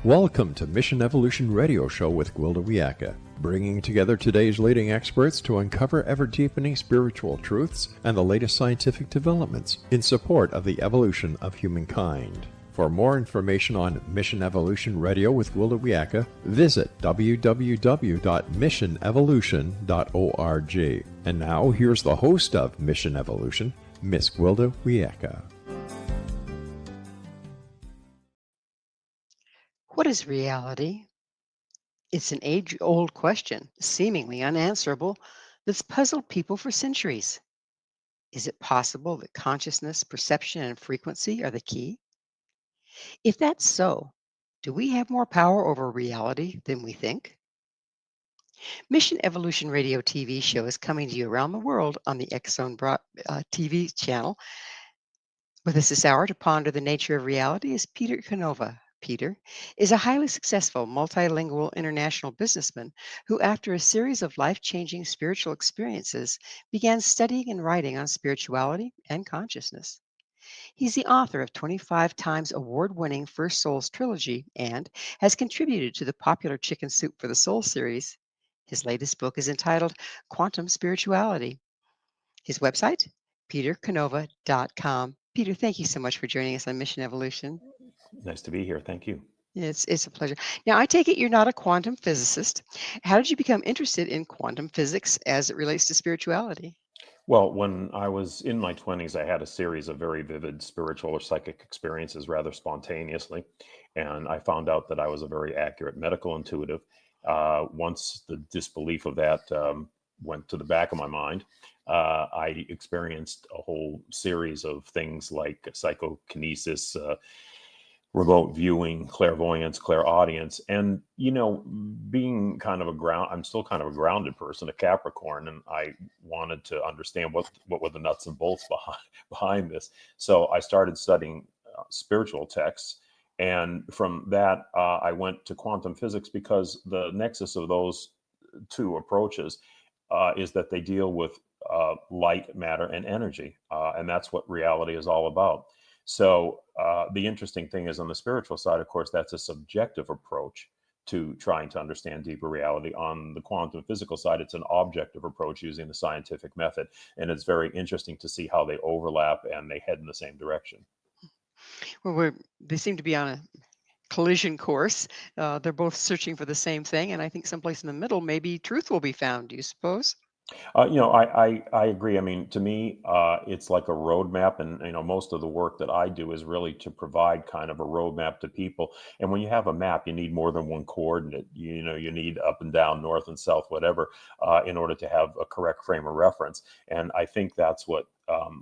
Welcome to Mission Evolution Radio Show with Gwilda Wiyaka, bringing together today's leading experts to uncover ever-deepening spiritual truths and the latest scientific developments in support of the evolution of humankind. For more information on Mission Evolution Radio with Gwilda Wiyaka, visit www.missionevolution.org. And now, here's the host of Mission Evolution, Miss Gwilda Wiyaka. What is reality? It's an age-old question, seemingly unanswerable, that's puzzled people for centuries. Is it possible that consciousness, perception, and frequency are the key? If that's so, do we have more power over reality than we think? Mission Evolution Radio TV show is coming to you around the world on the X-Zone TV channel. With us this hour to ponder the nature of reality is Peter Canova. Peter is a highly successful multilingual international businessman who, after a series of life-changing spiritual experiences, began studying and writing on spirituality and consciousness. He's the author of 25 times award-winning First Souls Trilogy and has contributed to the popular Chicken Soup for the Soul series. His latest book is entitled Quantum Spirituality. His website, petercanova.com. Peter, thank you so much for joining us on Mission Evolution. Nice to be here. Thank you. It's a pleasure. Now, I take it you're not a quantum physicist. How did you become interested in quantum physics as it relates to spirituality? Well, when I was in my 20s, I had a series of very vivid spiritual or psychic experiences rather spontaneously. And I found out that I was a very accurate medical intuitive. Once the disbelief of that went to the back of my mind, I experienced a whole series of things like psychokinesis, remote viewing, clairvoyance, clairaudience, and being kind of I'm still kind of a grounded person, a Capricorn, and I wanted to understand what were the nuts and bolts behind this. So I started studying spiritual texts, and from that I went to quantum physics because the nexus of those two approaches is that they deal with light, matter, and energy, and that's what reality is all about. So the interesting thing is on the spiritual side, of course, that's a subjective approach to trying to understand deeper reality. On the quantum physical side, it's an objective approach using the scientific method. And it's very interesting to see how they overlap and they head in the same direction. Well, they seem to be on a collision course. They're both searching for the same thing. And I think someplace in the middle, maybe truth will be found, do you suppose? I agree. I mean, to me, it's like a roadmap, and most of the work that I do is really to provide kind of a roadmap to people. And when you have a map, you need more than one coordinate. You need up and down, north and south, whatever, in order to have a correct frame of reference. And I think that's what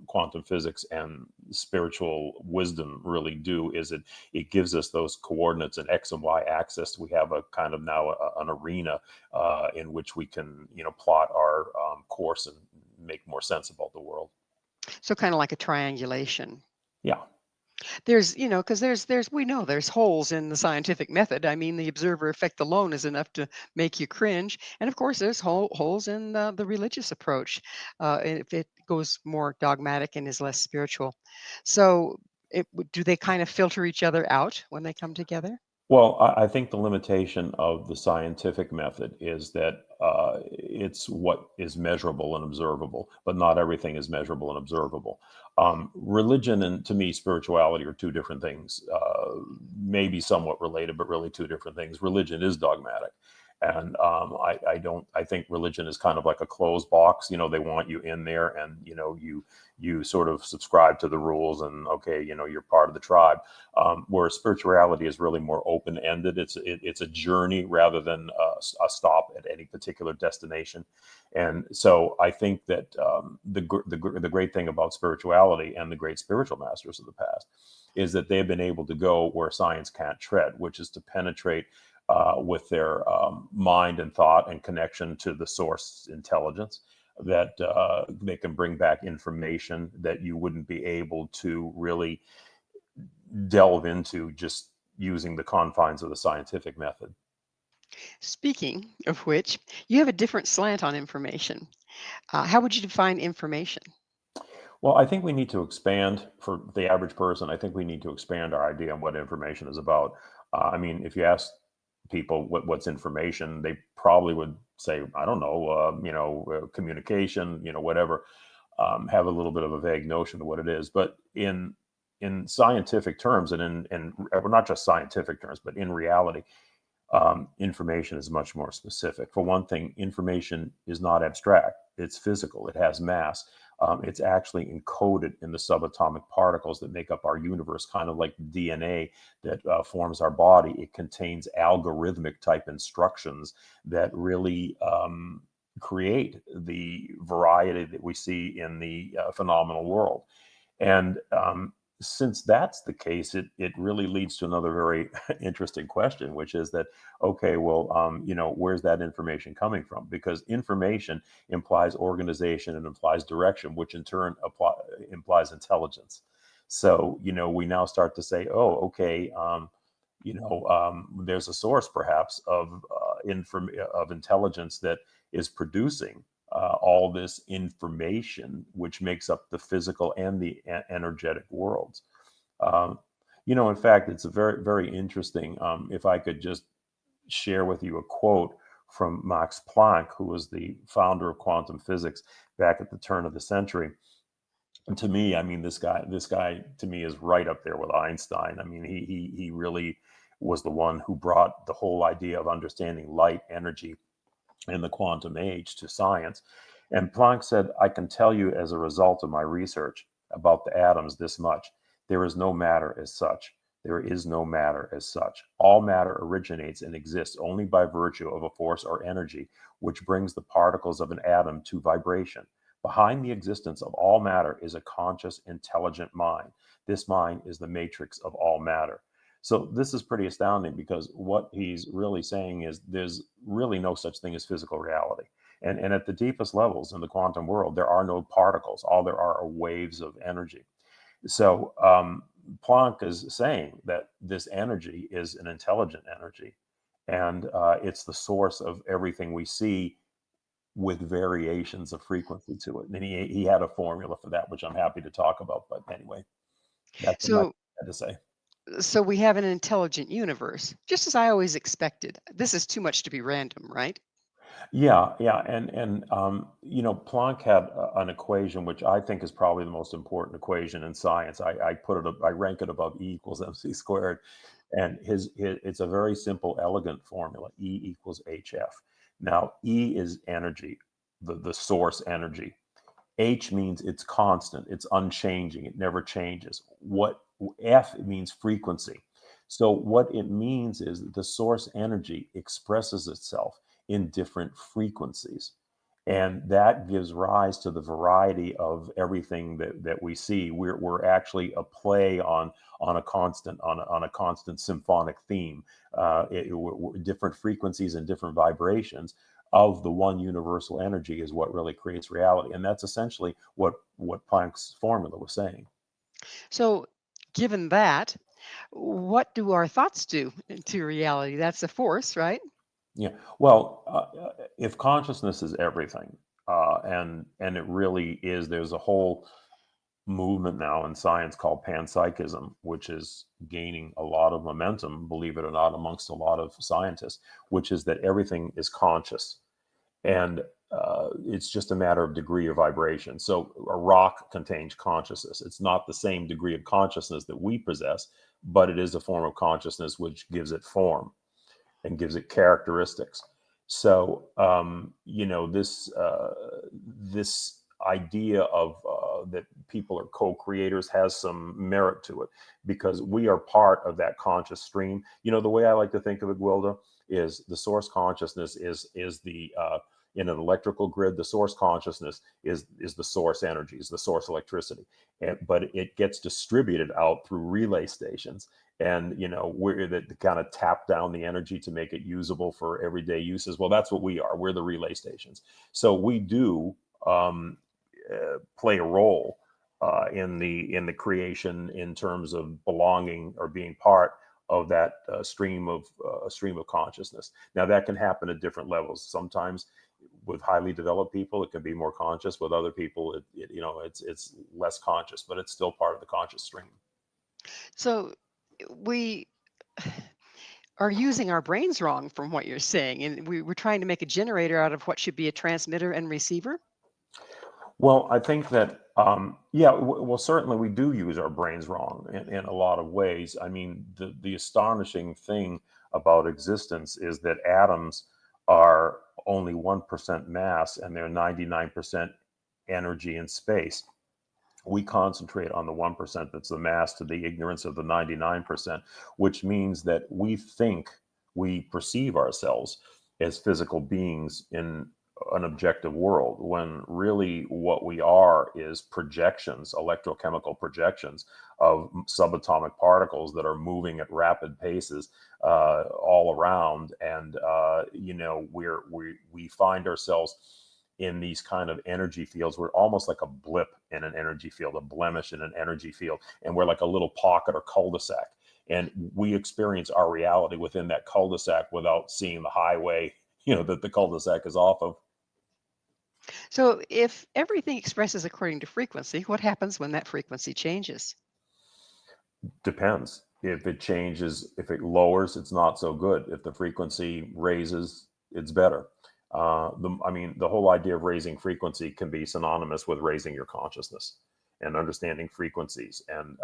quantum physics and spiritual wisdom really do. Is it gives us those coordinates and X and Y axis. We have a kind of now an arena in which we can plot our course and make more sense about the world. So kind of like a triangulation. Yeah. There's, because we know there's holes in the scientific method. I mean, the observer effect alone is enough to make you cringe. And of course, there's holes in the religious approach if it goes more dogmatic and is less spiritual. So do they kind of filter each other out when they come together? Well, I think the limitation of the scientific method is that it's what is measurable and observable, but not everything is measurable and observable. Religion and, to me, spirituality are two different things, maybe somewhat related, but really two different things. Religion is dogmatic. And I think religion is kind of like a closed box. They want you in there and, you sort of subscribe to the rules and, okay, you're part of the tribe. Whereas spirituality is really more open-ended. It's a journey rather than a stop at any particular destination. And so I think that the great thing about spirituality and the great spiritual masters of the past is that they've been able to go where science can't tread, which is to penetrate with their mind and thought and connection to the source intelligence, that they can bring back information that you wouldn't be able to really delve into just using the confines of the scientific method. Speaking of which, you have a different slant on information. How would you define information? Well, I think we need to expand for the average person. I think we need to expand our idea on what information is about. I mean, if you ask people what's information, they probably would say, I don't know, communication, whatever. Have a little bit of a vague notion of what it is. But in scientific terms, and well, not just scientific terms, but in reality, information is much more specific. For one thing, information is not abstract; it's physical. It has mass. It's actually encoded in the subatomic particles that make up our universe, kind of like DNA that forms our body. It contains algorithmic type instructions that really create the variety that we see in the phenomenal world. And since that's the case, it really leads to another very interesting question, which is that, okay, well, where's that information coming from? Because information implies organization and implies direction, which in turn implies intelligence. So, we now start to say, oh, okay, there's a source perhaps of intelligence that is producing all this information, which makes up the physical and the energetic worlds. Um, in fact, it's a very, very interesting. If I could just share with you a quote from Max Planck, who was the founder of quantum physics back at the turn of the century. And to me, I mean, this guy to me is right up there with Einstein. I mean, he really was the one who brought the whole idea of understanding light, energy, in the quantum age to science. And Planck said, I can tell you as a result of my research about the atoms this much. There is no matter as such. There is no matter as such. All matter originates and exists only by virtue of a force or energy which brings the particles of an atom to vibration. Behind the existence of all matter is a conscious, intelligent mind. This mind is the matrix of all matter. So this is pretty astounding, because what he's really saying is there's really no such thing as physical reality. And at the deepest levels in the quantum world, there are no particles. All there are waves of energy. So Planck is saying that this energy is an intelligent energy, and it's the source of everything we see, with variations of frequency to it. And he had a formula for that, which I'm happy to talk about. But anyway, that's what I So, had to say. so we have an intelligent universe, just as I always expected. This is too much to be random, right? Yeah, yeah, and Planck had an equation which I think is probably the most important equation in science. I rank it above E equals mc squared, and it's a very simple, elegant formula: E equals hf. Now, E is energy, the source energy. H means it's constant, it's unchanging, it never changes. What F means frequency. So what it means is that the source energy expresses itself in different frequencies. And that gives rise to the variety of everything that we see. We're actually a play on a constant symphonic theme, different frequencies and different vibrations of the one universal energy is what really creates reality. And that's essentially what Planck's formula was saying. So, given that, what do our thoughts do to reality? That's a force, right? Yeah. Well, if consciousness is everything, and it really is, there's a whole movement now in science called panpsychism, which is gaining a lot of momentum, believe it or not, amongst a lot of scientists, which is that everything is conscious. And it's just a matter of degree of vibration. So a rock contains consciousness. It's not the same degree of consciousness that we possess, but it is a form of consciousness which gives it form and gives it characteristics. So this idea of that people are co-creators has some merit to it, because we are part of that conscious stream. The way I like to think of it, Gwilda, is the source consciousness is the in an electrical grid. The source consciousness is the source energy, is the source electricity, but it gets distributed out through relay stations. And we're that kind of tap down the energy to make it usable for everyday uses. Well, that's what we are. We're the relay stations. So we do play a role in the creation, in terms of belonging or being part of that stream of consciousness. Now, that can happen at different levels. Sometimes with highly developed people, it can be more conscious. With other people, it's less conscious, but it's still part of the conscious stream. So, we are using our brains wrong from what you're saying. And we're trying to make a generator out of what should be a transmitter and receiver. Well, I think that, yeah, well, certainly we do use our brains wrong in a lot of ways. I mean, the astonishing thing about existence is that atoms are only 1% mass and they're 99% energy in space. We concentrate on the 1% that's the mass to the ignorance of the 99%, which means that we perceive ourselves as physical beings in an objective world, when really what we are is projections, electrochemical projections of subatomic particles that are moving at rapid paces all around. And, we find ourselves in these kind of energy fields. We're almost like a blip in an energy field, a blemish in an energy field, and we're like a little pocket or cul-de-sac. And we experience our reality within that cul-de-sac without seeing the highway, that the cul-de-sac is off of. So if everything expresses according to frequency, what happens when that frequency changes? Depends. If it changes, if it lowers, it's not so good. If the frequency raises, it's better. The whole idea of raising frequency can be synonymous with raising your consciousness and understanding frequencies. And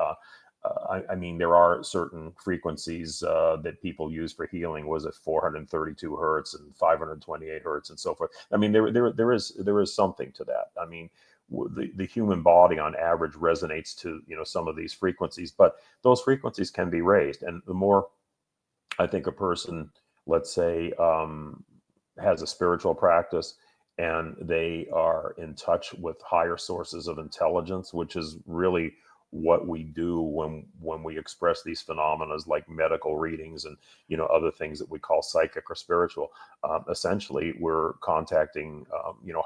there are certain frequencies that people use for healing. Was it 432 hertz and 528 hertz and so forth? I mean, there is something to that. I mean, the human body on average resonates to some of these frequencies, but those frequencies can be raised. And the more I think a person, let's say, has a spiritual practice and they are in touch with higher sources of intelligence, which is really what we do when we express these phenomena, like medical readings and other things that we call psychic or spiritual. Essentially, we're contacting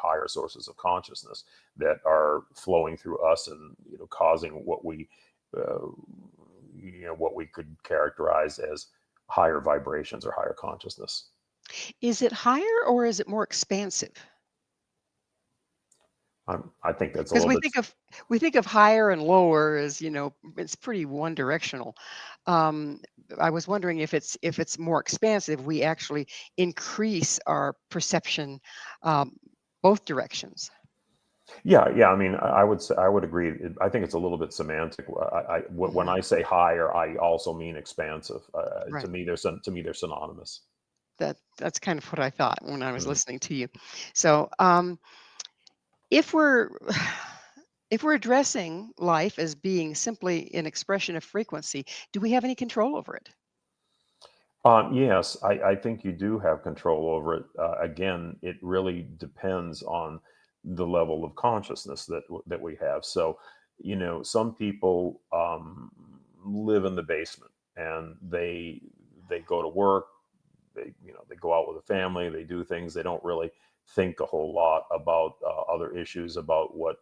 higher sources of consciousness that are flowing through us and causing what we could characterize as higher vibrations or higher consciousness. Is it higher or is it more expansive? I think that's a Because little bit. we think of higher and lower as, it's pretty one directional. Um, I was wondering if it's more expansive, we actually increase our perception um, both directions. Yeah. I mean, I would say, I would agree. I think it's a little bit semantic. When Hmm. I say higher, I also mean expansive. To Right. me, they're synonymous. That's kind of what I thought when I was Mhm. listening to you. So if we're if we're addressing life as being simply an expression of frequency, do we have any control over it? Yes, I think you do have control over it. Again, it really depends on the level of consciousness that we have. So, some people live in the basement and they go to work. They go out with a family. They do things. They don't really think a whole lot about other issues, about what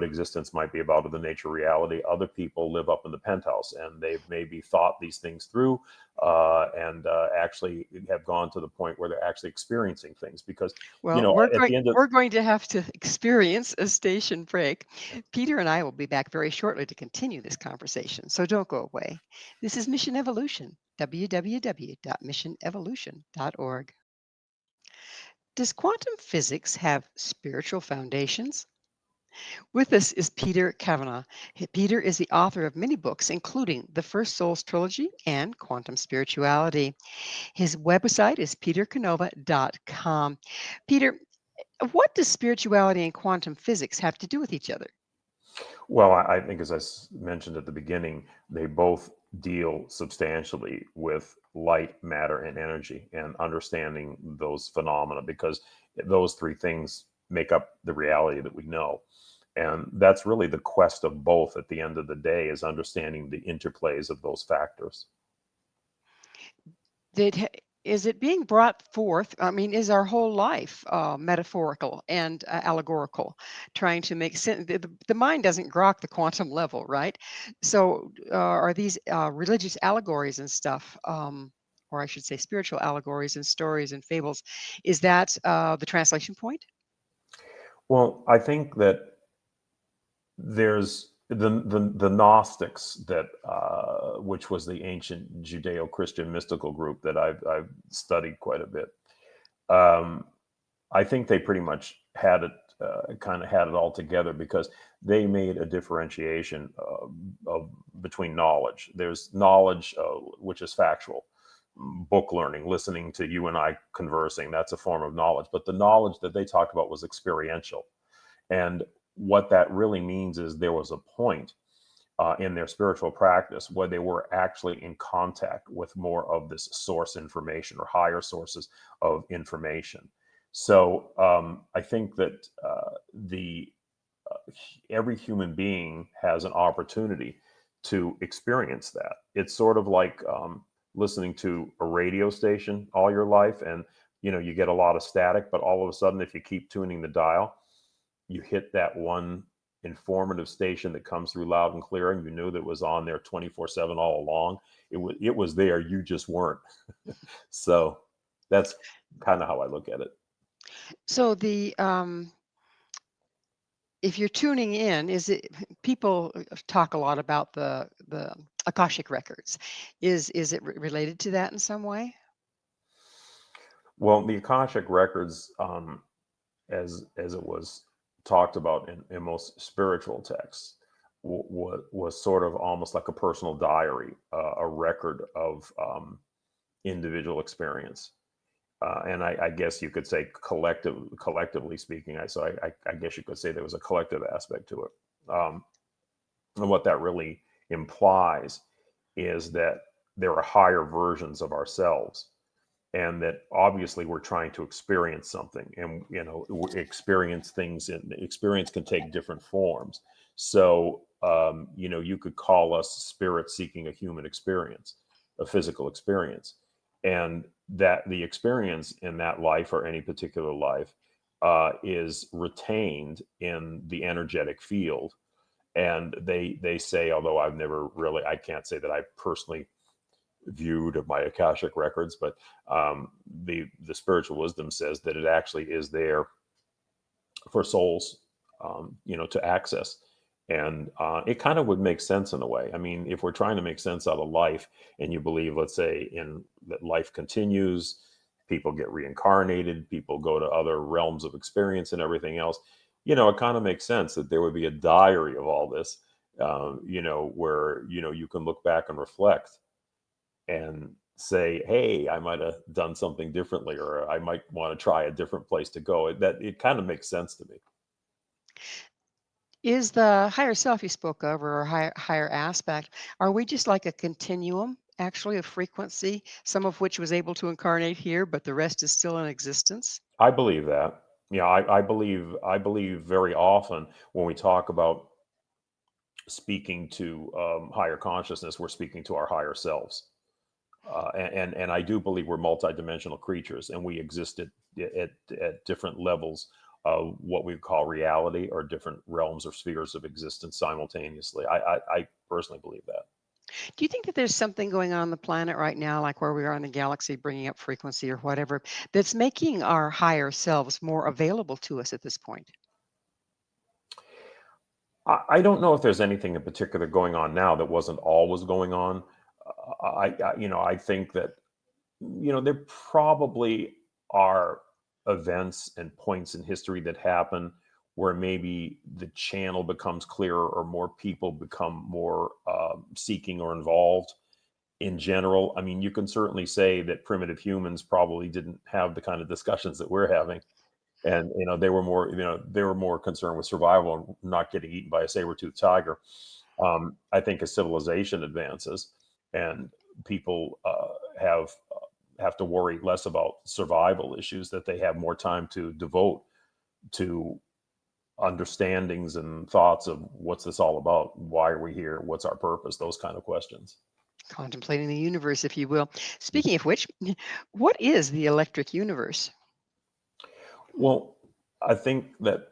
existence might be about, or the nature of reality. Other people live up in the penthouse and they've maybe thought these things through, and actually have gone to the point where they're actually experiencing things. Because Well, at the end of. we're going to have to experience a station break. Peter and I will be back very shortly to continue this conversation, so don't go away. This is Mission Evolution, www.missionevolution.org. Does quantum physics have spiritual foundations? With us is Peter Kavanagh. Peter is the author of many books, including the First Souls Trilogy and Quantum Spirituality. His website is petercanova.com. Peter, what does spirituality and quantum physics have to do with each other? Well, I think, as mentioned at the beginning, they both deal substantially with light, matter, and energy, and understanding those phenomena, because those three things make up the reality that we know. And that's really the quest of both at the end of the day, is understanding the interplays of those factors. Is it being brought forth? I mean, is our whole life metaphorical and allegorical, trying to make sense? The mind doesn't grok the quantum level, right? So, are these religious allegories and stuff, or I should say, spiritual allegories and stories and fables? Is that the translation point? Well, I think that there's the Gnostics, that which was the ancient Judeo-Christian mystical group that I've studied quite a bit. I think they pretty much had it kind of had it all together, because they made a differentiation between knowledge. There's knowledge which is factual, book learning, listening to you and I conversing. That's a form of knowledge. But the knowledge that they talked about was experiential. And what that really means is there was a point in their spiritual practice where they were actually in contact with more of this source information, or higher sources of information. So I think that the every human being has an opportunity to experience that. It's sort of like listening to a radio station all your life, and you get a lot of static, but all of a sudden, if you keep tuning the dial, you hit that one informative station that comes through loud and clear, and you knew that it was on there 24/7 all along. It was there, you just weren't. So that's kind of how I look at it. So if you're tuning in, is it people talk a lot about the Akashic records? Is it related to that in some way? Well, the Akashic records, as it was talked about in most spiritual texts, was sort of almost like a personal diary, a record of individual experience. And I guess you could say collectively speaking, I guess you could say there was a collective aspect to it. And what that really implies is that there are higher versions of ourselves, and that obviously we're trying to experience something, and experience things, and experience can take different forms. So you could call us spirits seeking a human experience, a physical experience, and that the experience in that life, or any particular life, is retained in the energetic field. And they say, although I can't say that I personally viewed of my Akashic records, but the spiritual wisdom says that it actually is there for souls, to access. And it kind of would make sense in a way. I mean, if we're trying to make sense out of life, and you believe, let's say, in that life continues, people get reincarnated, people go to other realms of experience and everything else, it kind of makes sense that there would be a diary of all this, where, you can look back and reflect and say, hey, I might have done something differently, or I might want to try a different place to go. It kind of makes sense to me. Is the higher self you spoke of, or higher aspect, are we just like a continuum, actually, of frequency, some of which was able to incarnate here, but the rest is still in existence? I believe that. Yeah, I believe very often when we talk about speaking to higher consciousness, we're speaking to our higher selves. And I do believe we're multidimensional creatures, and we exist at different levels of what we call reality, or different realms or spheres of existence simultaneously. I personally believe that. Do you think that there's something going on the planet right now, like where we are in the galaxy, bringing up frequency or whatever, that's making our higher selves more available to us at this point? I don't know if there's anything in particular going on now that wasn't always going on. I think that there probably are events and points in history that happen where maybe the channel becomes clearer, or more people become more seeking or involved. In general, I mean, you can certainly say that primitive humans probably didn't have the kind of discussions that we're having, and they were more concerned with survival and not getting eaten by a saber-toothed tiger. I think as civilization advances, and people have to worry less about survival issues, that they have more time to devote to understandings and thoughts of what's this all about, why are we here, what's our purpose, those kind of questions. Contemplating the universe, if you will. Speaking of which, what is the electric universe? Well, I think that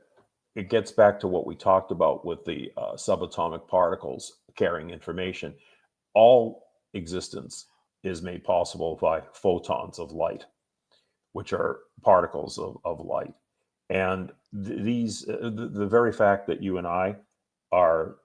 it gets back to what we talked about with the subatomic particles carrying information. All existence is made possible by photons of light, which are particles of light. And the very fact that you and I are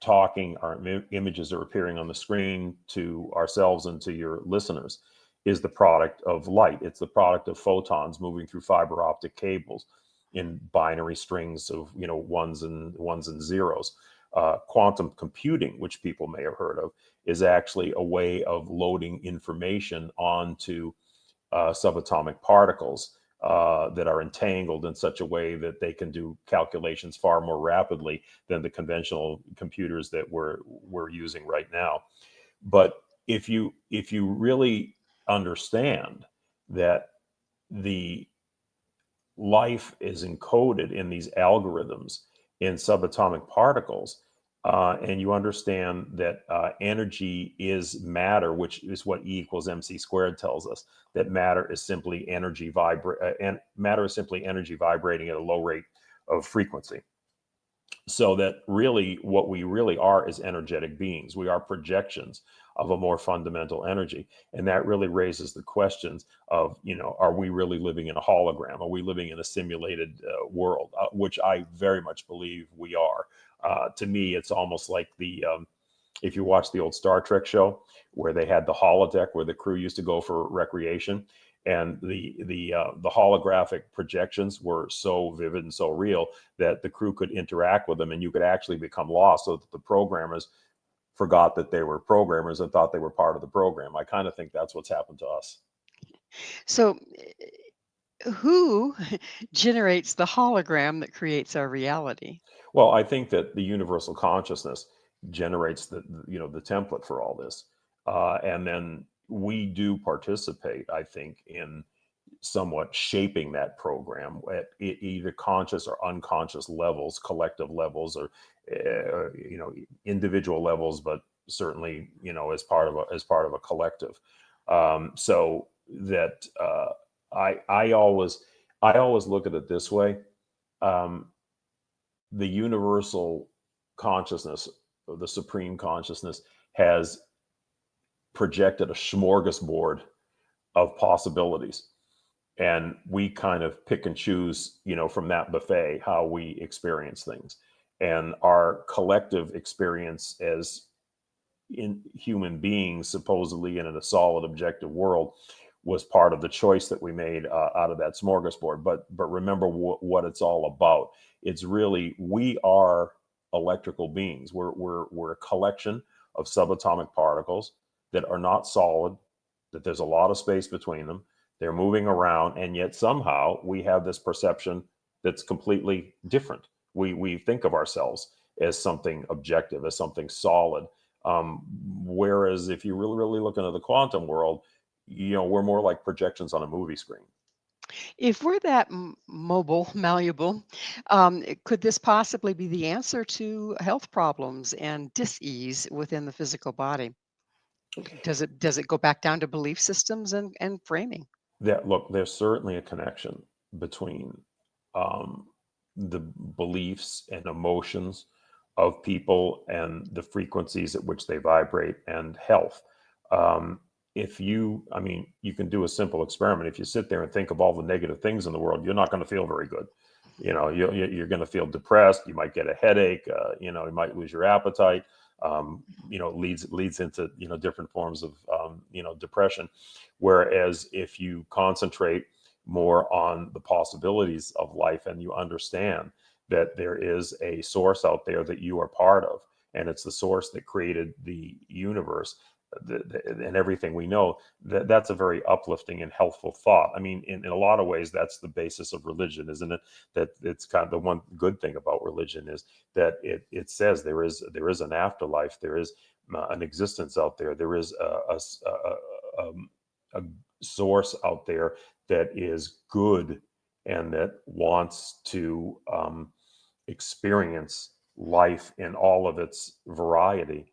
talking, our images are appearing on the screen to ourselves and to your listeners, is the product of light. It's the product of photons moving through fiber optic cables in binary strings of ones and zeros. Quantum computing, which people may have heard of, is actually a way of loading information onto subatomic particles that are entangled in such a way that they can do calculations far more rapidly than the conventional computers that we're using right now. But if you really understand that the life is encoded in these algorithms in subatomic particles, and you understand that energy is matter, which is what E equals mc squared tells us, that matter is simply energy vibrating at a low rate of frequency. So that really what we really are is energetic beings. We are projections of a more fundamental energy. And that really raises the questions of, are we really living in a hologram? Are we living in a simulated world? Which I very much believe we are. To me, it's almost like if you watch the old Star Trek show where they had the holodeck where the crew used to go for recreation, and the holographic projections were so vivid and so real that the crew could interact with them, and you could actually become lost, so that the programmers forgot that they were programmers and thought they were part of the program. I kind of think that's what's happened to us. So, who generates the hologram that creates our reality? Well, I think that the universal consciousness generates the template for all this, and then we do participate, I think, in somewhat shaping that program at either conscious or unconscious levels, collective levels, or individual levels, but certainly as part of a collective. So that I always look at it this way. The universal consciousness, the supreme consciousness, has projected a smorgasbord of possibilities, and we kind of pick and choose from that buffet how we experience things. And our collective experience as in human beings, supposedly in a solid objective world, was part of the choice that we made out of that smorgasbord. But remember what it's all about. It's really, we are electrical beings. We're a collection of subatomic particles that are not solid, that there's a lot of space between them. They're moving around, and yet somehow we have this perception that's completely different. We think of ourselves as something objective, as something solid. Whereas if you really look into the quantum world, we're more like projections on a movie screen. If we're that mobile, malleable, could this possibly be the answer to health problems and dis-ease within the physical body? Does it go back down to belief systems and framing? There's certainly a connection between um, the beliefs and emotions of people and the frequencies at which they vibrate and health. If you, I mean, you can do a simple experiment. If you sit there and think of all the negative things in the world, you're not going to feel very good. You're going to feel depressed. You might get a headache. You might lose your appetite. Leads into different forms of depression. Whereas if you concentrate more on the possibilities of life, and you understand that there is a source out there that you are part of, and it's the source that created the universe, and everything we know, that's a very uplifting and healthful thought. I mean, in a lot of ways, that's the basis of religion, isn't it? That it's kind of the one good thing about religion is that it says there is an afterlife, there is an existence out there, there is a source out there that is good and that wants to experience life in all of its variety.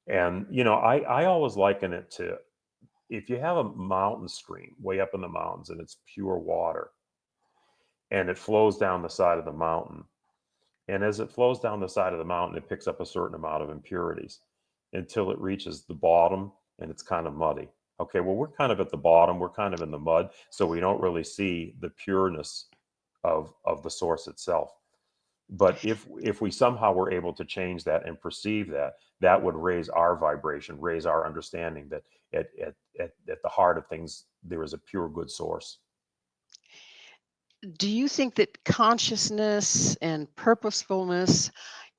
And I always liken it to, if you have a mountain stream way up in the mountains and it's pure water and it flows down the side of the mountain, and as it flows down the side of the mountain, it picks up a certain amount of impurities until it reaches the bottom and it's kind of muddy. Okay, well, we're kind of at the bottom, we're kind of in the mud, so we don't really see the pureness of the source itself. But if we somehow were able to change that and perceive that, that would raise our vibration, raise our understanding that at the heart of things there is a pure good source. Do you think that consciousness and purposefulness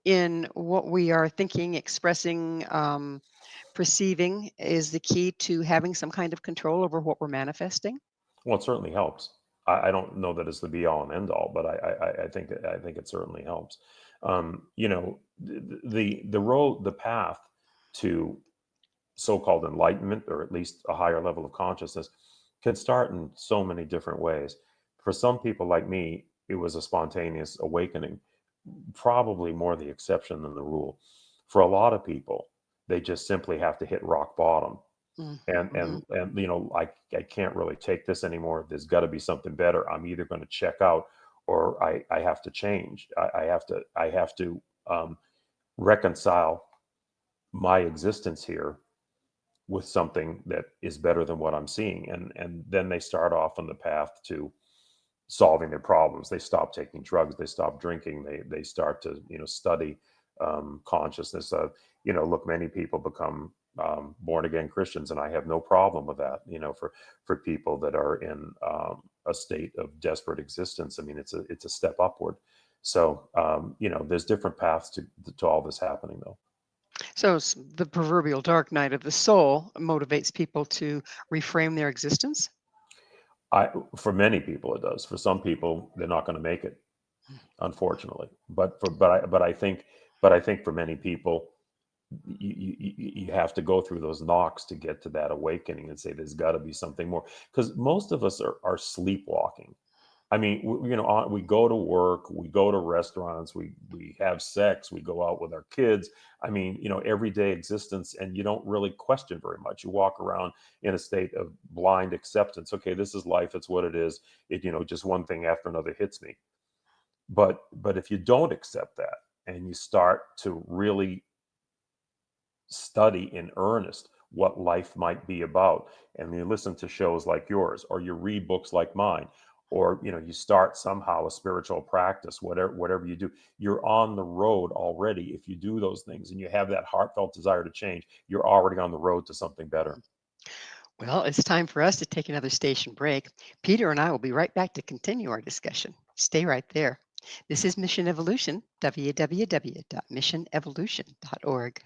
in what we are thinking, expressing, perceiving is the key to having some kind of control over what we're manifesting? Well, it certainly helps. I don't know that it's the be all and end all, but I think it certainly helps. You know, the road, the path to so-called enlightenment, or at least a higher level of consciousness, can start in so many different ways. For some people like me, it was a spontaneous awakening, probably more the exception than the rule. For a lot of people, they just simply have to hit rock bottom and Mhm. you know, I can't really take this anymore. There's got to be something better. I'm either going to check out, or I have to change. I have to reconcile my existence here with something that is better than what I'm seeing. And then they start off on the path to solving their problems. They stop taking drugs. They stop drinking. They start to, you know, study consciousness. You know, look, many people become born again Christians, and I have no problem with that. You know, for people that are in a state of desperate existence, I mean, it's a step upward. So you know, there's different paths to all this happening, though. So the proverbial dark night of the soul motivates people to reframe their existence. I For many people it does. For some people, they're not going to make it, unfortunately. But I think for many people, you have to go through those knocks to get to that awakening and say there's got to be something more, because most of us are sleepwalking. I mean, you know, we go to work, we go to restaurants, we have sex, we go out with our kids. I mean, you know, everyday existence, and you don't really question very much. You walk around in a state of blind acceptance. Okay, this is life. It's what it is. It, you know, just one thing after another hits me. But if you don't accept that and you start to really study in earnest what life might be about, and you listen to shows like yours, or you read books like mine, or you know, you start somehow a spiritual practice, whatever you do, you're on the road already. If you do those things and you have that heartfelt desire to change, you're already on the road to something better. Well, it's time for us to take another station break. Peter and I will be right back to continue our discussion. Stay right there. This is Mission Evolution, www.missionevolution.org.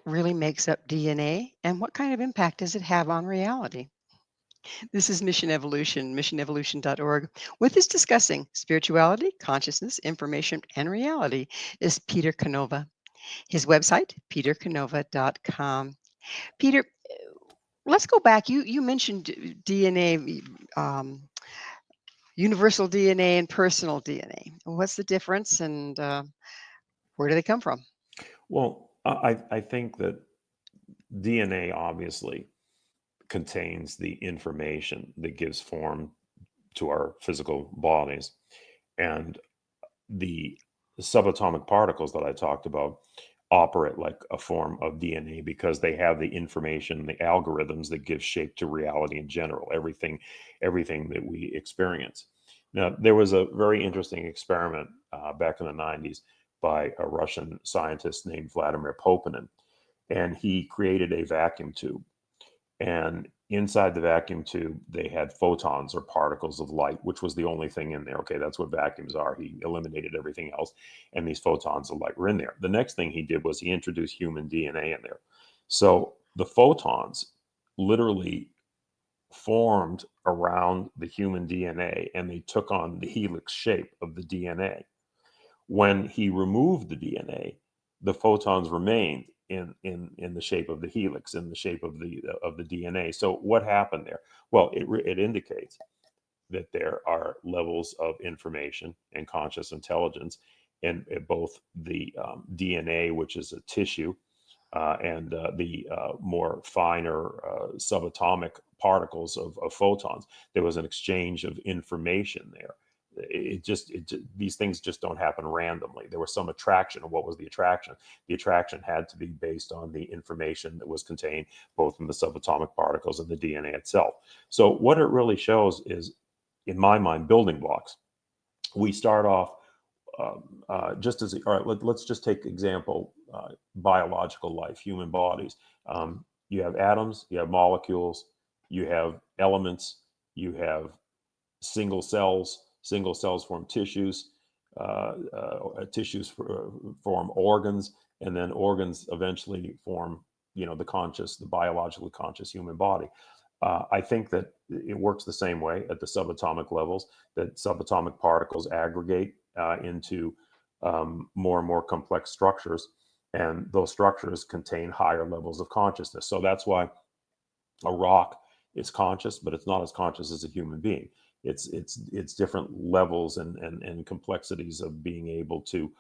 Really makes up DNA, and what kind of impact does it have on reality? This is Mission Evolution, missionevolution.org. With us discussing spirituality, consciousness, information, and reality is Peter Canova. His website, petercanova.com. Peter, let's go back. You mentioned DNA, universal DNA and personal DNA. What's the difference, and where do they come from? Well, I think that DNA obviously contains the information that gives form to our physical bodies, and the subatomic particles that I talked about operate like a form of DNA because they have the information, the algorithms that give shape to reality in general, everything that we experience. Now, there was a very interesting experiment back in the 90s by a Russian scientist named Vladimir Popinin, and he created a vacuum tube, and inside the vacuum tube, they had photons or particles of light, which was the only thing in there. Okay, that's what vacuums are. He eliminated everything else, and these photons of light were in there. The next thing he did was he introduced human DNA in there. So the photons literally formed around the human DNA, and they took on the helix shape of the DNA. When he removed the DNA, the photons remained in the shape of the helix, in the shape of the DNA. So what happened there? Well, it indicates that there are levels of information and conscious intelligence in both the DNA, which is a tissue, and the more finer subatomic particles of photons. There was an exchange of information there. These things just don't happen randomly. There was some attraction. And what was the attraction? The attraction had to be based on the information that was contained both in the subatomic particles and the DNA itself. So what it really shows is, in my mind, building blocks. We start off just as all right, let's just take example biological life, human bodies. You have atoms, you have molecules, you have elements, you have single cells. Single cells form tissues. Tissues form organs, and then organs eventually form, the biologically conscious human body. I think that it works the same way at the subatomic levels, that subatomic particles aggregate into more and more complex structures, and those structures contain higher levels of consciousness. So that's why a rock is conscious, but it's not as conscious as a human being. It's different levels and complexities of being able to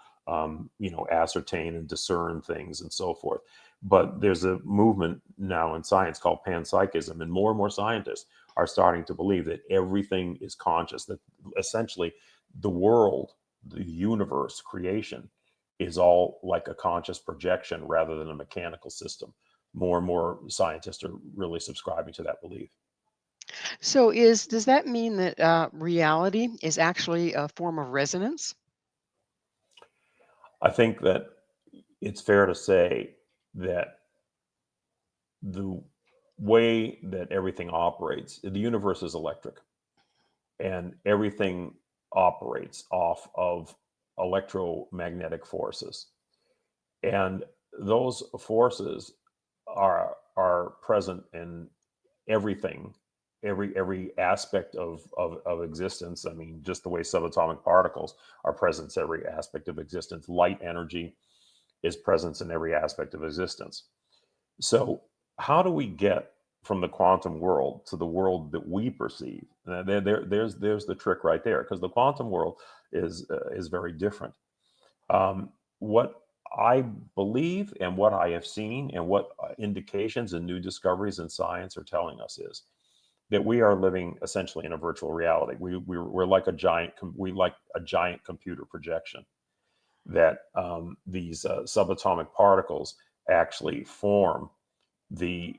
ascertain and discern things and so forth. But there's a movement now in science called panpsychism, and more scientists are starting to believe that everything is conscious, that essentially the world, the universe, creation is all like a conscious projection rather than a mechanical system. More and more scientists are really subscribing to that belief. So does that mean that reality is actually a form of resonance? I think that it's fair to say that the way that everything operates, the universe is electric, and everything operates off of electromagnetic forces. And those forces are present in everything, every aspect of existence. I mean, just the way subatomic particles are present in every aspect of existence. Light energy is present in every aspect of existence. So how do we get from the quantum world to the world that we perceive? There's the trick right there, because the quantum world is very different. What I believe and what I have seen and what indications and new discoveries in science are telling us is that we are living essentially in a virtual reality. We're like a giant computer projection, that these subatomic particles actually form the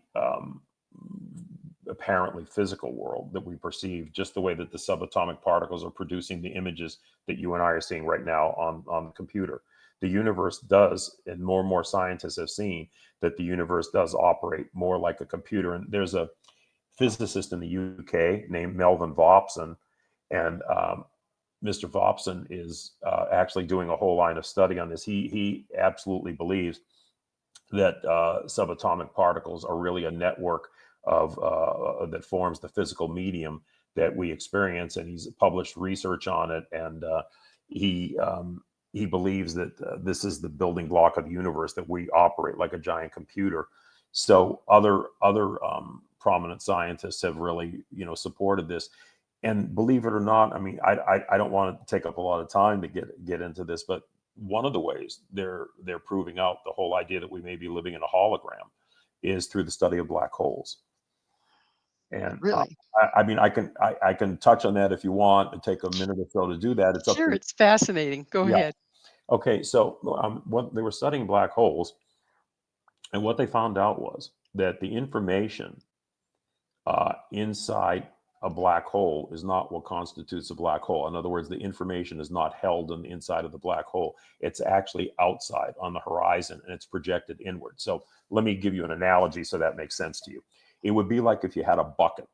apparently physical world that we perceive, just the way that the subatomic particles are producing the images that you and I are seeing right now on the computer. The universe does, and more scientists have seen that the universe does operate more like a computer. And there's a physicist in the UK named Melvin Vopson, and Mr. Vopson is actually doing a whole line of study on this. He absolutely believes that subatomic particles are really a network of that forms the physical medium that we experience, and he's published research on it. And he believes that this is the building block of the universe, that we operate like a giant computer. So other prominent scientists have really supported this. And believe it or not, I mean, I don't want to take up a lot of time to get into this, but one of the ways they're proving out the whole idea that we may be living in a hologram is through the study of black holes. And Really? I mean, I can touch on that if you want and take a minute or so to do that. It's up to Sure, you. it's fascinating. Go Yeah. ahead. Okay. So when they were studying black holes, and what they found out was that the information inside a black hole is not what constitutes a black hole. In other words, the information is not held on the inside of the black hole. It's actually outside on the horizon, and it's projected inward. So let me give you an analogy so that makes sense to you. It would be like if you had a bucket,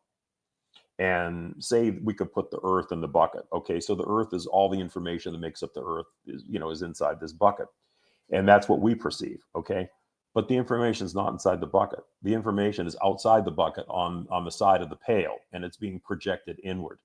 and say we could put the earth in the bucket. Okay, so the earth is all the information that makes up the earth is inside this bucket. And that's what we perceive. Okay. But the information is not inside the bucket. The information is outside the bucket on the side of the pail, and it's being projected inward.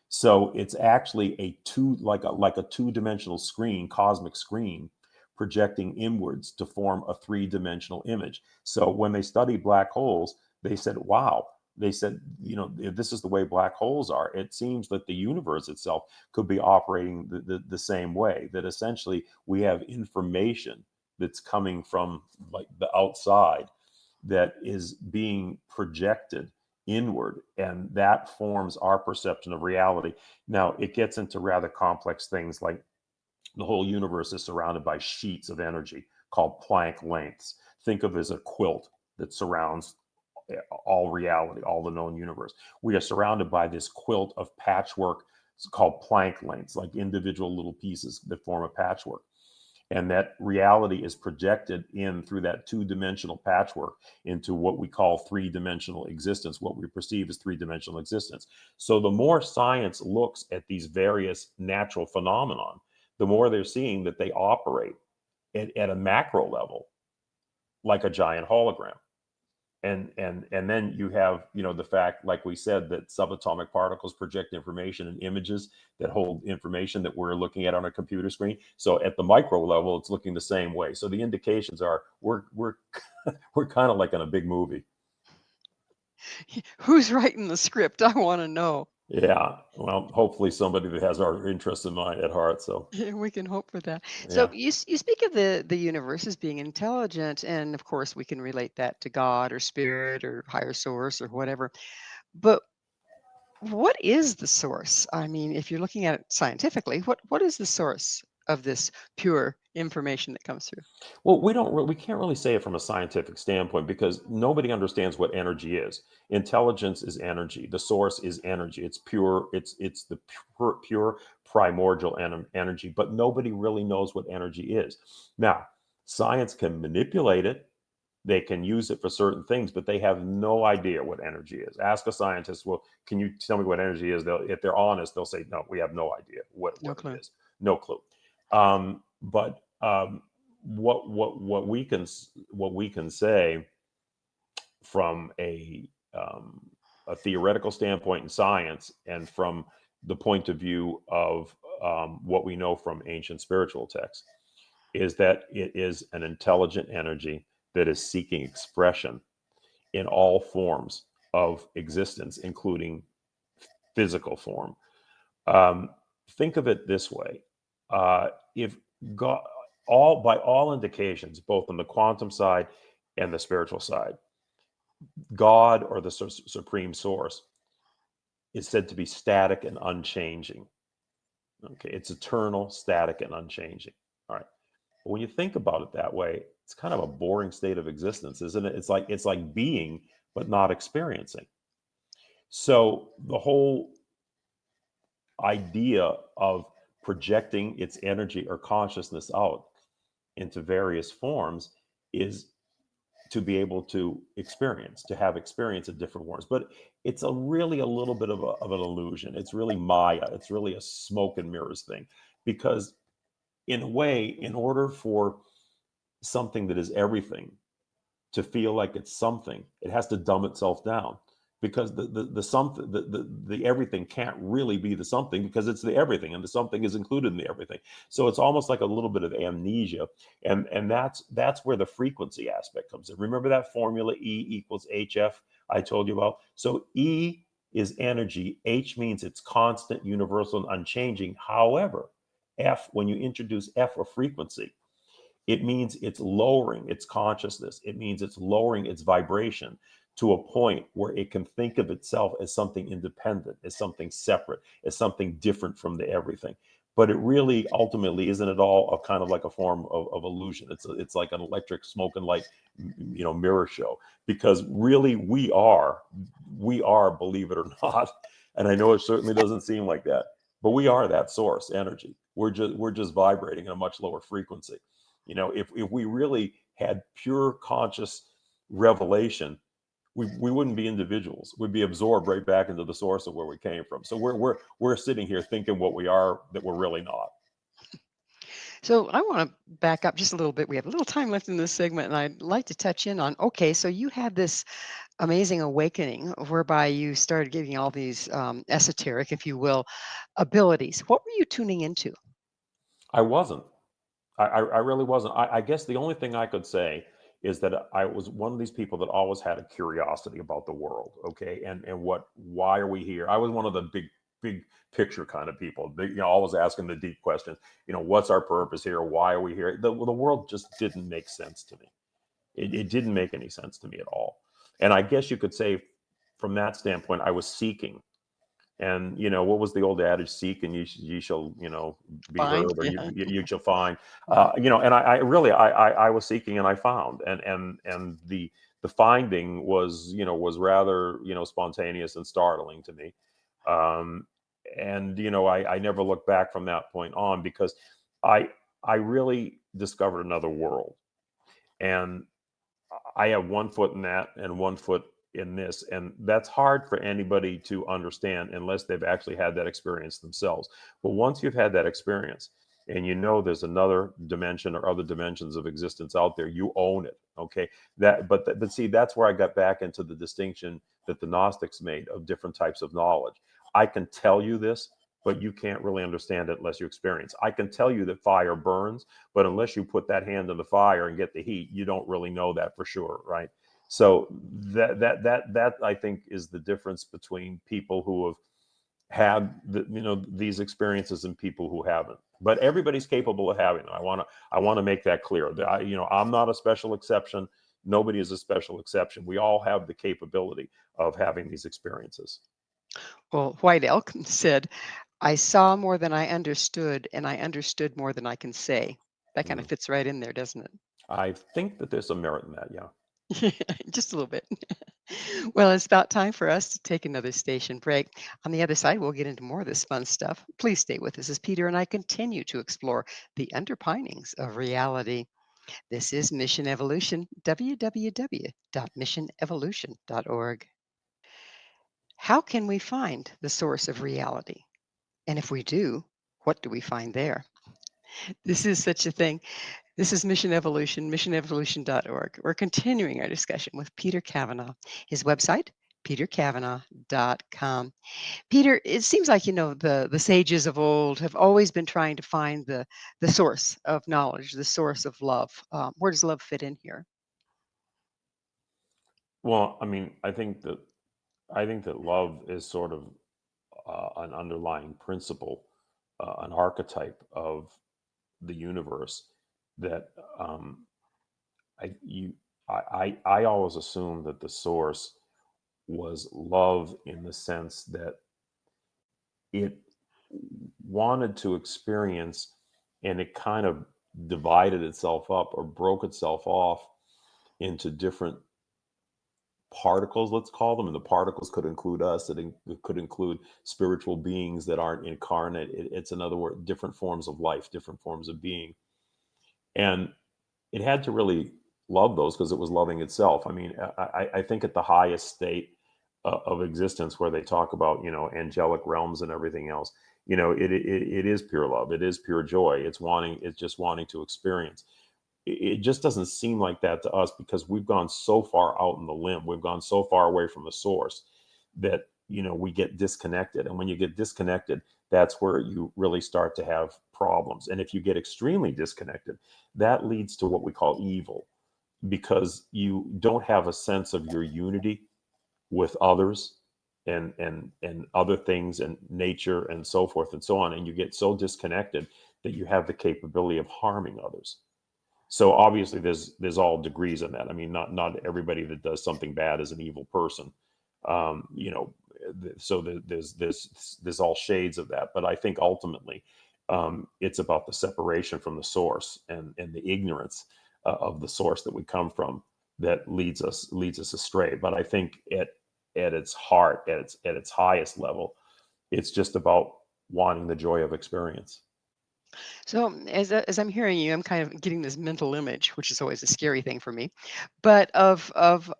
So it's actually like a two-dimensional screen, cosmic screen, projecting inwards to form a three-dimensional image. So when they studied black holes, they said, wow, they said, this is the way black holes are. It seems that the universe itself could be operating the same way, that essentially we have information that's coming from like the outside that is being projected inward, and that forms our perception of reality. Now, it gets into rather complex things, like the whole universe is surrounded by sheets of energy called Planck lengths. Think of it as a quilt that surrounds all reality, all the known universe. We are surrounded by this quilt of patchwork called Planck lengths, like individual little pieces that form a patchwork. And that reality is projected in through that two-dimensional patchwork into what we call three-dimensional existence, what we perceive as three-dimensional existence. So the more science looks at these various natural phenomenon, the more they're seeing that they operate at a macro level like a giant hologram. And then you have, the fact, like we said, that subatomic particles project information and images that hold information that we're looking at on a computer screen. So at the micro level, it's looking the same way. So the indications are we're we're kind of like in a big movie. Who's writing the script? I want to know. Yeah, well, hopefully somebody that has our interests in mind at heart. So Yeah, we can hope for that. So yeah. you speak of the universe as being intelligent, and of course we can relate that to God or spirit or higher source or whatever. But what is the source? I mean, if you're looking at it scientifically, what is the source of this pure information that comes through? Well, we can't really say it from a scientific standpoint because nobody understands what energy is. Intelligence is energy. The source is energy. It's pure. It's the pure primordial energy. But nobody really knows what energy is. Now, science can manipulate it. They can use it for certain things, but they have no idea what energy is. Ask a scientist, well, can you tell me what energy is? If they're honest, they'll say, no, we have no idea what No it clue. is. No clue. But what we can say from a theoretical standpoint in science and from the point of view of what we know from ancient spiritual texts is that it is an intelligent energy that is seeking expression in all forms of existence, including physical form. Um, think of it this way: if God, by all indications, both on the quantum side and the spiritual side, God or the supreme source is said to be static and unchanging. Okay, it's eternal, static, and unchanging. All right. But when you think about it that way, it's kind of a boring state of existence, isn't it? It's like being but not experiencing. So the whole idea of projecting its energy or consciousness out into various forms is to be able to experience, to have experience in different forms. But it's really a little bit of an illusion. It's really Maya. It's really a smoke and mirrors thing. Because in a way, in order for something that is everything to feel like it's something, it has to dumb itself down because the something the everything can't really be the something because it's the everything and the something is included in the everything. So it's almost like a little bit of amnesia, and that's where the frequency aspect comes in. Remember that formula E equals HF I told you about? So E is energy, H means it's constant, universal, and unchanging. However, F, when you introduce F or frequency, it means it's lowering its consciousness. It means it's lowering its vibration to a point where it can think of itself as something independent, as something separate, as something different from the everything. But it really ultimately isn't at all a kind of like a form of illusion. It's like an electric smoke and light, mirror show. Because really we are, believe it or not, and I know it certainly doesn't seem like that, but we are that source energy. We're just vibrating at a much lower frequency. If we really had pure conscious revelation, we wouldn't be individuals. We'd be absorbed right back into the source of where we came from. So we're sitting here thinking what we are that we're really not. So I want to back up just a little bit. We have a little time left in this segment, and I'd like to touch in on okay, so you had this amazing awakening whereby you started getting all these esoteric, if you will, abilities. What were you tuning into? I wasn't. I really wasn't. I guess the only thing I could say is that I was one of these people that always had a curiosity about the world. Okay, and why are we here? I was one of the big picture kind of people. Always asking the deep questions. What's our purpose here? Why are we here? The world just didn't make sense to me. It didn't make any sense to me at all. And I guess you could say, from that standpoint, I was seeking. And what was the old adage? Seek and you shall be Find, heard, or yeah. you shall find. And I really I was seeking and I found, and the finding was rather spontaneous and startling to me. Um, and I never looked back from that point on, because I I really discovered another world, and I have one foot in that and one foot in this. And that's hard for anybody to understand unless they've actually had that experience themselves. But once you've had that experience and there's another dimension or other dimensions of existence out there, you own it. Okay. But see, that's where I got back into the distinction that the Gnostics made of different types of knowledge. I can tell you this, but you can't really understand it unless you experience. I can tell you that fire burns, but unless you put that hand in the fire and get the heat, you don't really know that for sure, right? So that I think is the difference between people who have had these experiences and people who haven't. But everybody's capable of having them. I want to make that clear. I'm not a special exception. Nobody is a special exception. We all have the capability of having these experiences. Well, White Elk said, I saw more than I understood, and I understood more than I can say. That kind of Mm. fits right in there, doesn't it? I think that there's some merit in that. Yeah. Just a little bit. Well, it's about time for us to take another station break. On the other side, we'll get into more of this fun stuff. Please stay with us as Peter and I continue to explore the underpinnings of reality. This is Mission Evolution, www.missionevolution.org. How can we find the source of reality? And if we do, what do we find there? This is such a thing. This is Mission Evolution, missionevolution.org. We're continuing our discussion with Peter Kavanaugh. His website, peterkavanaugh.com. Peter, it seems like, the sages of old have always been trying to find the source of knowledge, the source of love. Where does love fit in here? Well, I mean, I think that love is sort of an underlying principle, an archetype of the universe that I you I always assumed that the source was love, in the sense that it wanted to experience, and it kind of divided itself up or broke itself off into different particles, let's call them. And the particles could include us. It could include spiritual beings that aren't incarnate. It's, in other words, different forms of life, different forms of being. And it had to really love those, because it was loving itself. I mean, I think at the highest state of existence, where they talk about angelic realms and everything else, it is pure love. It is pure joy. It's just wanting to experience. It just doesn't seem like that to us, because we've gone so far out in the limb. We've gone so far away from the source that we get disconnected. And when you get disconnected, that's where you really start to have problems. And if you get extremely disconnected, that leads to what we call evil, because you don't have a sense of your unity with others and other things and nature and so forth and so on. And you get so disconnected that you have the capability of harming others. So obviously there's all degrees in that. I mean, not everybody that does something bad is an evil person. um you know so there's all shades of that. But I think ultimately, it's about the separation from the source, and the ignorance of the source that we come from, that leads us astray. But I think at its heart, at its highest level, it's just about wanting the joy of experience. So as I'm hearing you, I'm kind of getting this mental image, which is always a scary thing for me, but of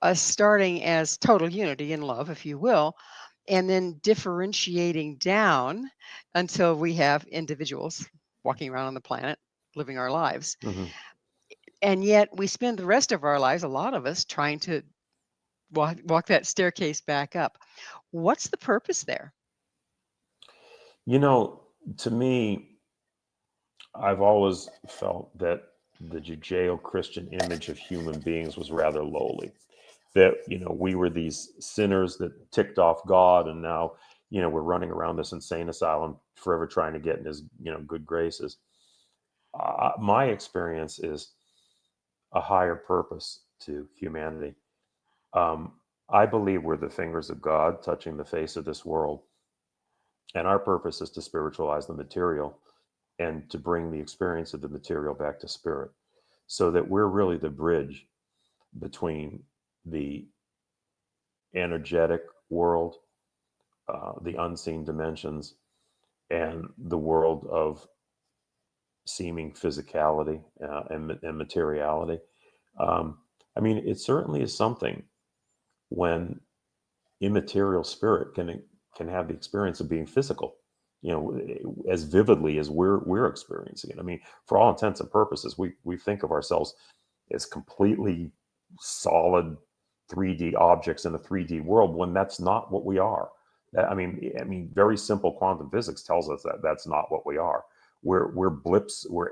us starting as total unity in love, if you will, and then differentiating down until we have individuals walking around on the planet, living our lives. Mhm. And yet we spend the rest of our lives, a lot of us, trying to walk that staircase back up. What's the purpose there? You know, to me, I've always felt that the Judeo-Christian image of human beings was rather lowly. That we were these sinners that ticked off God, and now we're running around this insane asylum, forever trying to get in His good graces. My experience is a higher purpose to humanity. Um, I believe we're the fingers of God touching the face of this world, and our purpose is to spiritualize the material and to bring the experience of the material back to spirit, so that we're really the bridge between the energetic world, the unseen dimensions, and the world of seeming physicality and materiality. Um, I mean, it certainly is something when immaterial spirit can have the experience of being physical, as vividly as we're experiencing it. I mean, for all intents and purposes, we think of ourselves as completely solid 3D objects in a 3D world when that's not what we are. I mean, very simple quantum physics tells us that that's not what we are. We're blips. We're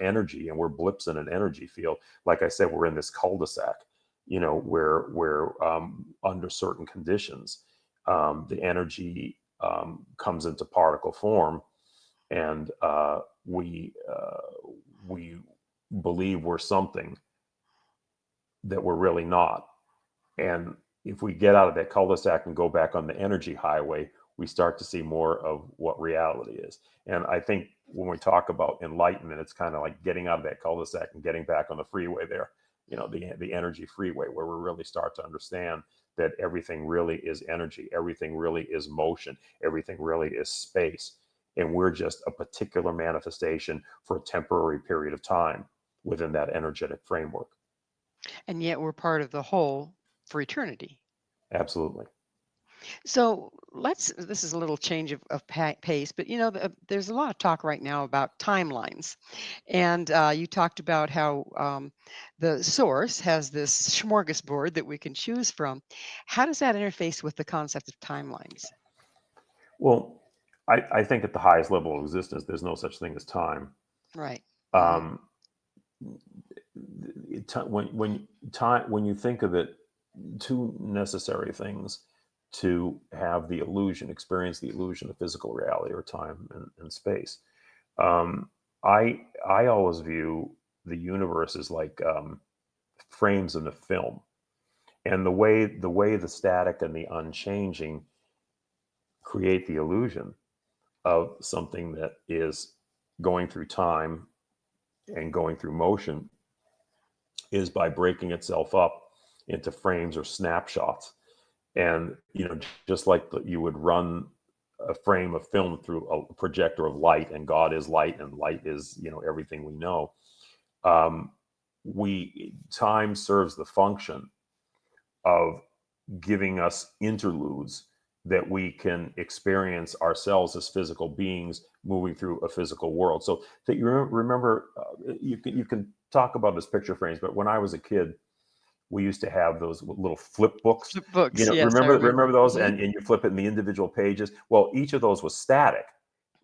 energy, and we're blips in an energy field. Like I said, we're in this cul-de-sac. Where under certain conditions, the energy comes into particle form, and we believe we're something that we're really not. And if we get out of that cul-de-sac and go back on the energy highway, we start to see more of what reality is. And I think when we talk about enlightenment, it's kind of like getting out of that cul-de-sac and getting back on the freeway there, the energy freeway, where we really start to understand that everything really is energy, everything really is motion, everything really is space. And we're just a particular manifestation for a temporary period of time within that energetic framework. And yet we're part of the whole for eternity. Absolutely. So this is a little change of pace, but there's a lot of talk right now about timelines. And you talked about how the source has this smorgasbord that we can choose from. How does that interface with the concept of timelines? Well, I think at the highest level of existence, there's no such thing as time. Right. Um, when you think of it, two necessary things to have the illusion, experience the illusion of physical reality or time and space. Um, I always view the universe as like frames in a film, and the way the static and the unchanging create the illusion of something that is going through time and going through motion is by breaking itself up into frames or snapshots. And just like you would run a frame of film through a projector of light, and God is light, and light is everything we know. um, Time serves the function of giving us interludes that we can experience ourselves as physical beings moving through a physical world. So that you remember, you can talk about this picture frames, but when I was a kid, we used to have those little flip books. Flip books, yes, I Remember remember. those, and you flip it in the individual pages. Well, each of those was static,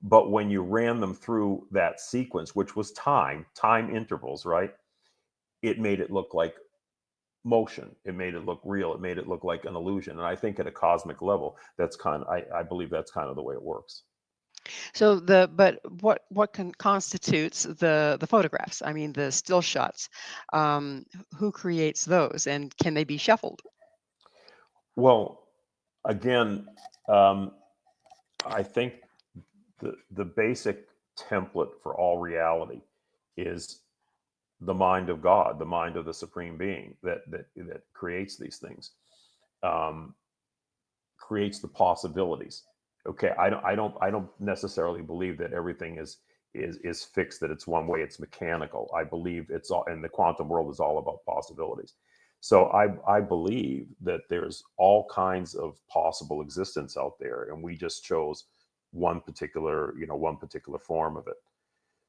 but when you ran them through that sequence, which was time intervals, right? It made it look like motion. It made it look real. It made it look like an illusion. And I think at a cosmic level, I believe that's kind of the way it works. So but what constitutes the photographs? I mean, the still shots. Who creates those, and can they be shuffled? Well, again, um, I think the basic template for all reality is the mind of God, the mind of the supreme being that creates these things, um, creates the possibilities. Okay, I don't necessarily believe that everything is fixed, that it's one way, it's mechanical. I believe it's all, and the quantum world is all about possibilities. So I believe that there's all kinds of possible existence out there, and we just chose one particular form of it.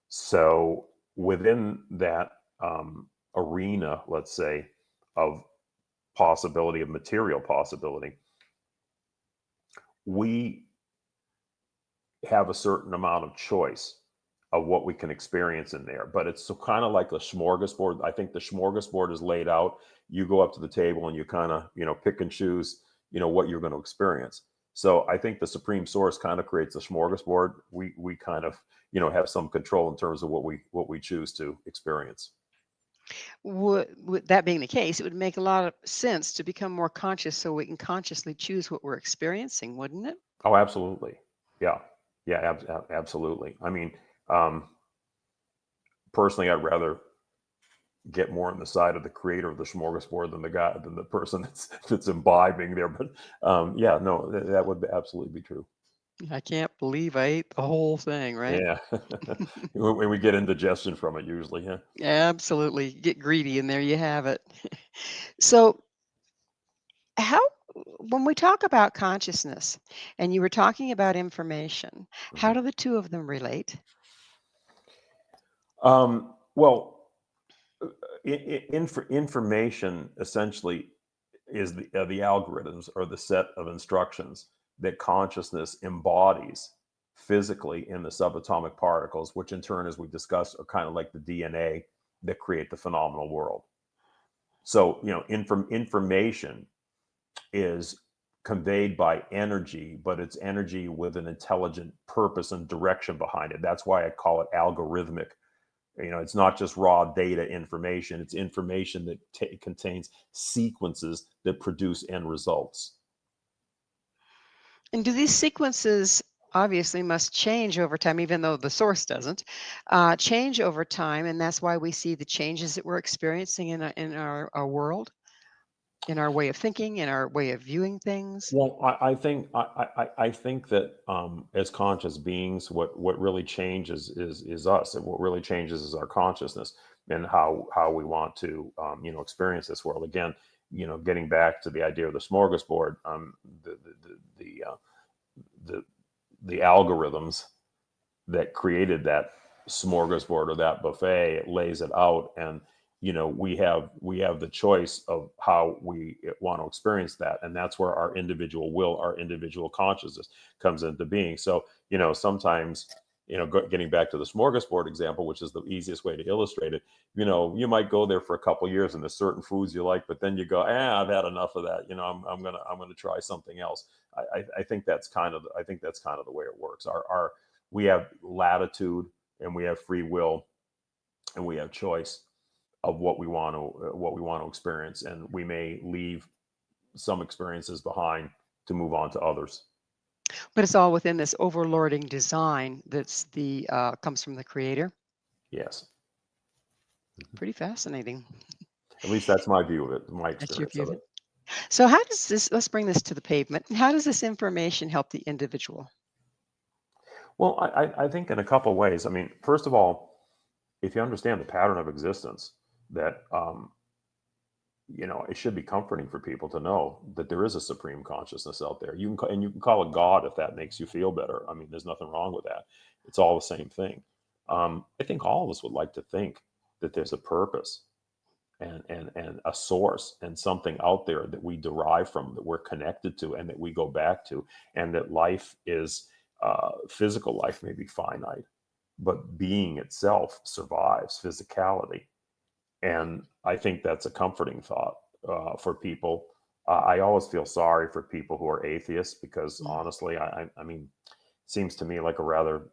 So within that arena, let's say, of possibility, of material possibility, we have a certain amount of choice of what we can experience in there. But it's so kind of like a smorgasbord. I think the smorgasbord is laid out. You go up to the table and you kind of, pick and choose, what you're going to experience. So I think the supreme source kind of creates a smorgasbord. We kind of, have some control in terms of what we choose to experience. Would that being the case, it would make a lot of sense to become more conscious so we can consciously choose what we're experiencing, wouldn't it? Oh, absolutely. Yeah. Yeah, absolutely. I mean, um, personally, I'd rather get more on the side of the creator of the smorgasbord than the person that's imbibing there. But yeah, no, that would absolutely be true. I can't believe I ate the whole thing, right? Yeah. When we get indigestion from it usually, yeah. Absolutely. Get greedy, and there you have it. So, how, when we talk about consciousness, and you were talking about information, how Mhm. do the two of them relate? Well, information essentially is the algorithms or the set of instructions that consciousness embodies physically in the subatomic particles, which in turn, as we discussed, are kind of like the DNA that create the phenomenal world. So, information is conveyed by energy, but it's energy with an intelligent purpose and direction behind it. That's why I call it algorithmic. It's not just raw data information, it's information that contains sequences that produce end results. And do these sequences obviously must change over time, even though the source doesn't change over time, and that's why we see the changes that we're experiencing in our world, in our way of thinking, in our way of viewing things. Well, I think that as conscious beings, what really changes is us, and what really changes is our consciousness and how we want to experience this world. Again, getting back to the idea of the smorgasbord, the the algorithms that created that smorgasbord or that buffet, it lays it out, and we have the choice of how we want to experience that, and that's where our individual will, our individual consciousness comes into being. So sometimes, getting back to the smorgasbord example, which is the easiest way to illustrate it, you might go there for a couple years and there's certain foods you like, but then you go, I've had enough of that. I'm gonna try something else. I think that's kind of the way it works. Our We have latitude, and we have free will, and we have choice of what we want to experience, and we may leave some experiences behind to move on to others. But it's all within this overlording design that's the comes from the creator. Yes. Mhm. Pretty fascinating. At least that's my view of it, my That's your experience view of of it. it. So how does this, let's bring this to the pavement. How does this information help the individual? Well, I think in a couple of ways. I mean, first of all, if you understand the pattern of existence, that it should be comforting for people to know that there is a supreme consciousness out there. You can call it God if that makes you feel better. I mean, there's nothing wrong with that. It's all the same thing. I think all of us would like to think that there's a purpose and a source and something out there that we derive from, that we're connected to, and that we go back to, and that life is physical life may be finite, but being itself survives physicality. And I think that's a comforting thought for people. I always feel sorry for people who are atheists, because Mm, honestly, I mean, seems to me like a rather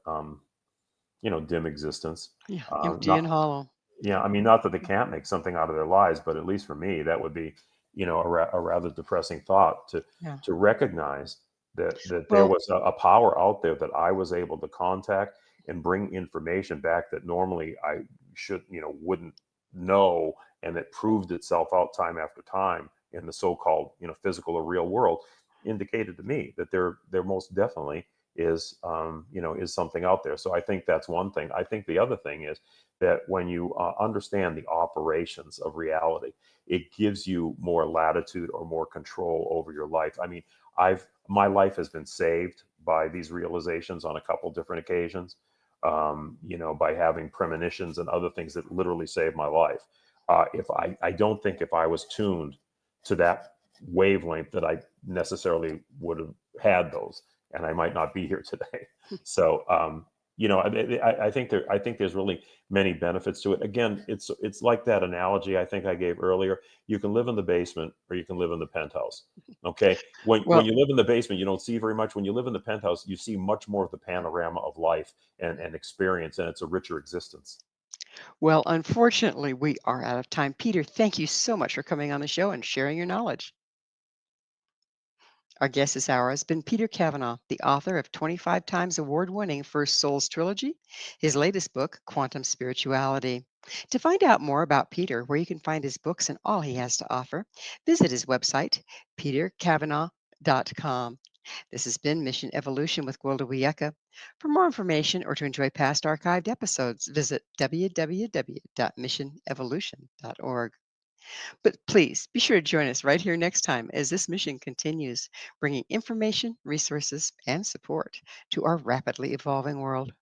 dim existence. yeah, empty and Not hollow. Yeah, I mean, not that they can't make something out of their lives, but at least for me, that would be a rather depressing thought Yeah. to recognize that there Well, was a power out there that I was able to contact and bring information back that normally I should wouldn't know, and that proved itself out time after time in the so-called physical or real world, indicated to me that there most definitely is something out there. So I think that's one thing. I think the other thing is that when you understand the operations of reality, it gives you more latitude or more control over your life. I mean, I've my life has been saved by these realizations on a couple different occasions. By having premonitions and other things that literally saved my life. If I don't think if I was tuned to that wavelength that I necessarily would have had those, and I might not be here today. So, I think there's really many benefits to it. Again, it's like that analogy I think I gave earlier. You can live in the basement or you can live in the penthouse. Okay. When well, you live in the basement, you don't see very much. When you live in the penthouse, you see much more of the panorama of life and experience, and it's a richer existence. well, unfortunately, we are out of time. Peter, thank you so much for coming on the show and sharing your knowledge. Our guest this hour has been Peter Kavanaugh, the author of 25 times award winning First Souls Trilogy, his latest book, Quantum Spirituality. To find out more about Peter, where you can find his books and all he has to offer, visit his website, peterkavanaugh.com. This has been Mission Evolution with Gwilda Wiyaka. For more information or to enjoy past archived episodes, visit www.missionevolution.org. But please be sure to join us right here next time as this mission continues, bringing information, resources, and support to our rapidly evolving world.